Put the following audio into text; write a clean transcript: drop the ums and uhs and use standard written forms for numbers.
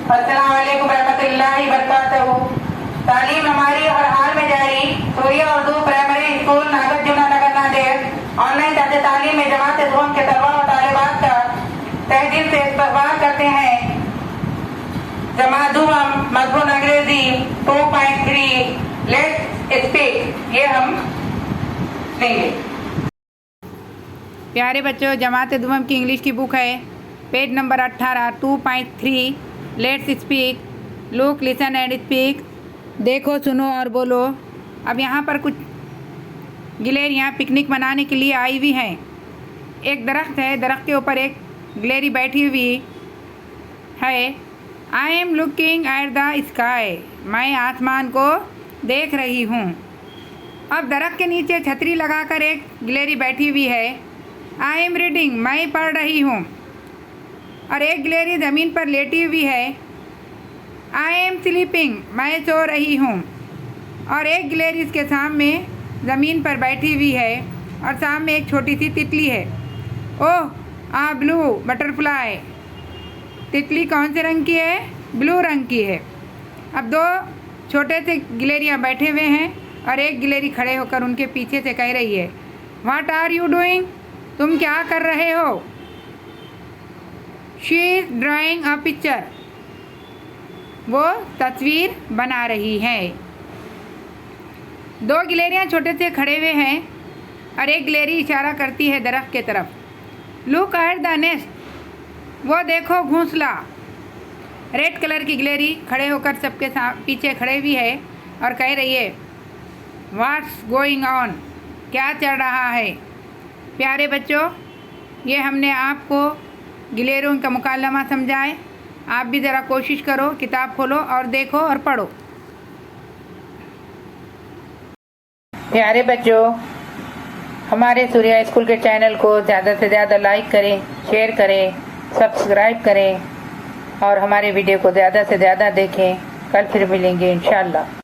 अस्सलाम वालेकुम रहमतुल्लाहि बरकातहू। तालीम हमारी हर हाल में जारी। सूर्या उर्दू प्राइमरी स्कूल नागार्जुन नगर नांदेड़ ऑनलाइन ताज़ा तालीम में जमात दुआम के तलबा और तालिबात का तहे दिल से इस्तकबाल करते हैं। जमात दुआम मजमून अंग्रेजी 2.3 लेट्स स्पीक, ये हम लेंगे। प्यारे बच्चों, जमात दुआम की इंग्लिश की बुक है, page number 18 2.3 let's speak, look listen and speak. देखो, सुनो और बोलो। अब यहाँ पर कुछ गिलहरियाँ पिकनिक मनाने के लिए आई हुई हैं। एक दरख्त है, दरख्त के ऊपर एक गिलहरी बैठी हुई है। I am looking at the sky, मैं आसमान को देख रही हूँ। अब दरख्त के नीचे छतरी लगाकर एक गिलहरी बैठी हुई है। आई एम रीडिंग, मैं पढ़ रही हूँ। और एक गिलहरी ज़मीन पर लेटी हुई है। आई एम स्लीपिंग, मैं सो रही हूँ। और एक गिलहरी इसके सामने ज़मीन पर बैठी हुई है और सामने एक छोटी सी तितली है। ओह, ब्लू बटरफ्लाई। तितली कौन से रंग की है? ब्लू रंग की है। अब दो छोटे से गिलहरियाँ बैठे हुए हैं और एक गिलहरी खड़े होकर उनके पीछे से कह रही है, व्हाट आर यू डूइंग? तुम क्या कर रहे हो? She is drawing a picture, वो तस्वीर बना रही है। दो गिलहरियाँ छोटे से खड़े हुए हैं और एक गिलहरी इशारा करती है दरख्त के तरफ। लुक एट द नेस्ट, वो देखो घोंसला। रेड कलर की गिलहरी खड़े होकर सबके पीछे खड़े हुई है और कह रही है, व्हाट्स गोइंग ऑन, क्या चल रहा है? प्यारे बच्चों, ये हमने आपको गिलहरियों का मुकालमा समझाए। आप भी ज़रा कोशिश करो, किताब खोलो और देखो और पढ़ो। प्यारे बच्चों, हमारे सूर्या स्कूल के चैनल को ज़्यादा से ज़्यादा लाइक करें, शेयर करें, सब्सक्राइब करें और हमारे वीडियो को ज़्यादा से ज़्यादा देखें। कल फिर मिलेंगे इंशाअल्लाह।